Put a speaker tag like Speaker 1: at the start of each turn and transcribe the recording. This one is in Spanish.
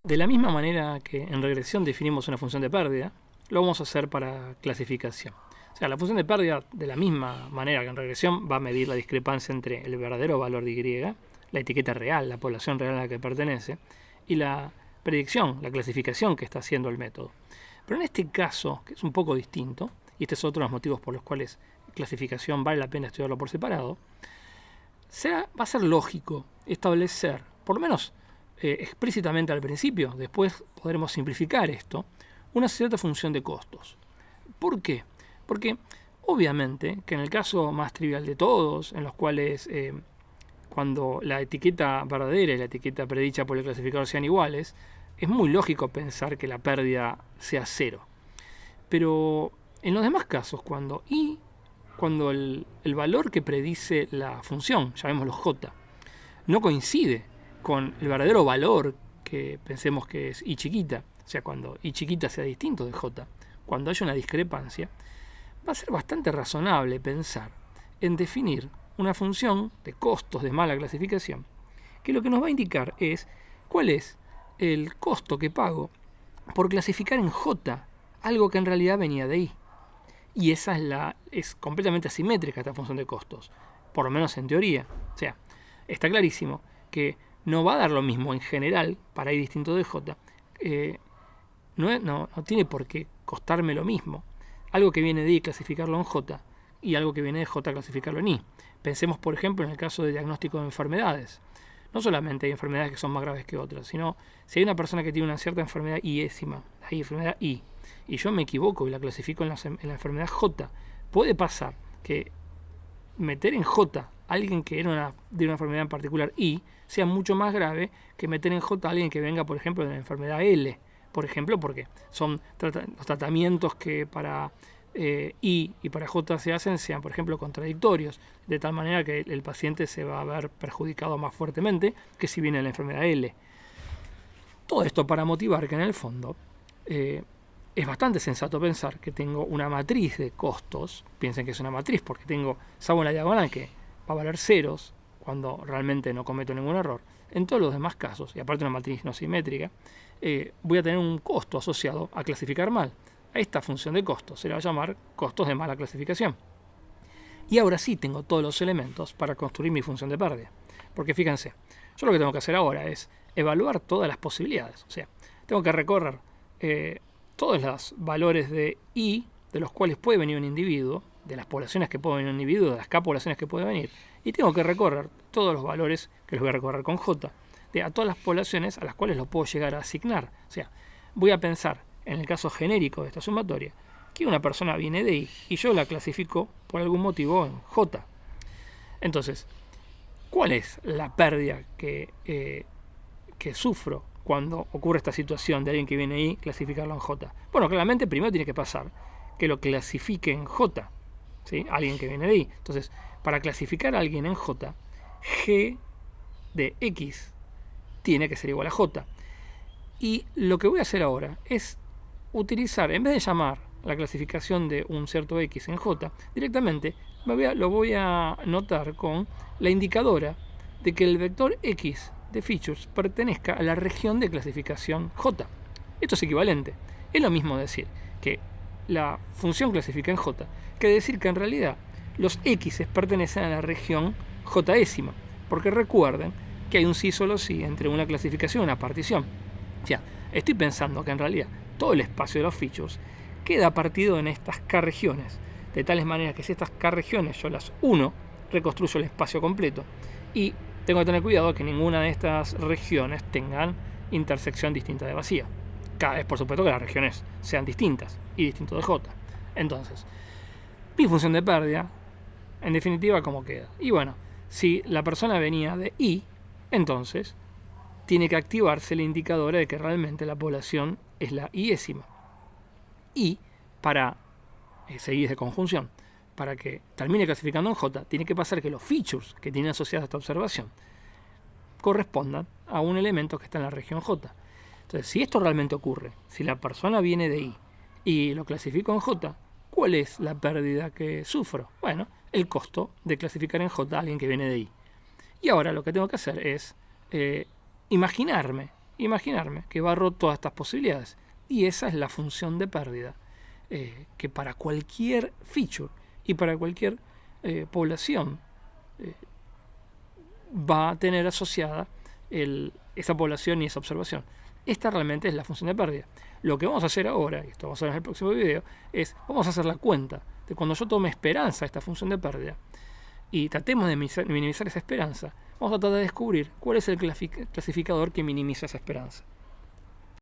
Speaker 1: De la misma manera que en regresión definimos una función de pérdida, lo vamos a hacer para clasificación. O sea, la función de pérdida, de la misma manera que en regresión, va a medir la discrepancia entre el verdadero valor de Y, la etiqueta real, la población real a la que pertenece, y la predicción, la clasificación que está haciendo el método. Pero en este caso, que es un poco distinto, y este es otro de los motivos por los cuales clasificación vale la pena estudiarlo por separado, va a ser lógico establecer, por lo menos explícitamente al principio, después podremos simplificar esto, una cierta función de costos. ¿Por qué? Porque obviamente que en el caso más trivial de todos, en los cuales cuando la etiqueta verdadera y la etiqueta predicha por el clasificador sean iguales, es muy lógico pensar que la pérdida sea cero. Pero en los demás casos, cuando el valor que predice la función, llamémoslo j, no coincide con el verdadero valor que pensemos que es i chiquita, o sea, cuando i chiquita sea distinto de j, cuando haya una discrepancia, va a ser bastante razonable pensar en definir una función de costos de mala clasificación, que lo que nos va a indicar es cuál es el costo que pago por clasificar en j algo que en realidad venía de i. Y esa es completamente asimétrica esta función de costos, por lo menos en teoría. O sea, está clarísimo que no va a dar lo mismo en general para i distinto de j. No tiene por qué costarme lo mismo algo que viene de i clasificarlo en j y algo que viene de j clasificarlo en i. Pensemos, por ejemplo, en el caso de diagnóstico de enfermedades. No solamente hay enfermedades que son más graves que otras, sino si hay una persona que tiene una cierta enfermedad iésima, hay enfermedad I, y yo me equivoco y la clasifico en la enfermedad J, puede pasar que meter en J a alguien que era de una enfermedad en particular I sea mucho más grave que meter en J a alguien que venga, por ejemplo, de la enfermedad L. Por ejemplo, porque son los tratamientos que para I y para J se hacen sean, por ejemplo, contradictorios, de tal manera que el paciente se va a ver perjudicado más fuertemente que si viene de la enfermedad L. Todo esto para motivar que en el fondo es bastante sensato pensar que tengo una matriz de costos. Piensen que es una matriz porque salvo en la diagonal que va a valer ceros cuando realmente no cometo ningún error. En todos los demás casos, y aparte una matriz no simétrica, voy a tener un costo asociado a clasificar mal. A esta función de costos se la va a llamar costos de mala clasificación. Y ahora sí tengo todos los elementos para construir mi función de pérdida. Porque fíjense, yo lo que tengo que hacer ahora es evaluar todas las posibilidades. O sea, tengo que recorrer todos los valores de I, de los cuales puede venir un individuo, de las poblaciones que puede venir un individuo, de las K poblaciones que puede venir, y tengo que recorrer todos los valores que los voy a recorrer con J, a todas las poblaciones a las cuales lo puedo llegar a asignar. O sea, voy a pensar, en el caso genérico de esta sumatoria, que una persona viene de I y yo la clasifico por algún motivo en J. Entonces, ¿cuál es la pérdida que sufro cuando ocurre esta situación de alguien que viene I clasificarlo en J? Bueno, claramente primero tiene que pasar que lo clasifique en J, ¿sí? Alguien que viene de I. Entonces, para clasificar a alguien en J, G de X tiene que ser igual a J. Y lo que voy a hacer ahora es utilizar, en vez de llamar la clasificación de un cierto X en J, directamente lo voy a notar con la indicadora de que el vector X de features pertenezca a la región de clasificación J. Esto es equivalente. Es lo mismo decir que la función clasifica en J que decir que en realidad los X pertenecen a la región J-ésima. Porque recuerden que hay un sí solo sí entre una clasificación y una partición. O sea, estoy pensando que en realidad todo el espacio de los features queda partido en estas K regiones, de tales maneras que si estas K regiones yo las uno, reconstruyo el espacio completo y tengo que tener cuidado que ninguna de estas regiones tengan intersección distinta de vacío. Cada vez, por supuesto, que las regiones sean distintas y distinto de J. Entonces, mi función de pérdida, en definitiva, ¿cómo queda? Y bueno, si la persona venía de I, entonces tiene que activarse la indicadora de que realmente la población es la iésima. Y para seguir de conjunción, para que termine clasificando en J, tiene que pasar que los features que tienen asociadas a esta observación correspondan a un elemento que está en la región J. Entonces, si esto realmente ocurre, si la persona viene de I y lo clasifico en J, ¿cuál es la pérdida que sufro? Bueno, el costo de clasificar en J a alguien que viene de I. Y ahora lo que tengo que hacer es imaginarme imaginarme que barro todas estas posibilidades. Y esa es la función de pérdida, que para cualquier feature y para cualquier población va a tener asociada esa población y esa observación. Esta realmente es la función de pérdida. Lo que vamos a hacer ahora, y esto vamos a ver en el próximo video, es vamos a hacer la cuenta de cuando yo tome esperanza a esta función de pérdida y tratemos de minimizar esa esperanza, vamos a tratar de descubrir cuál es el clasificador que minimiza esa esperanza.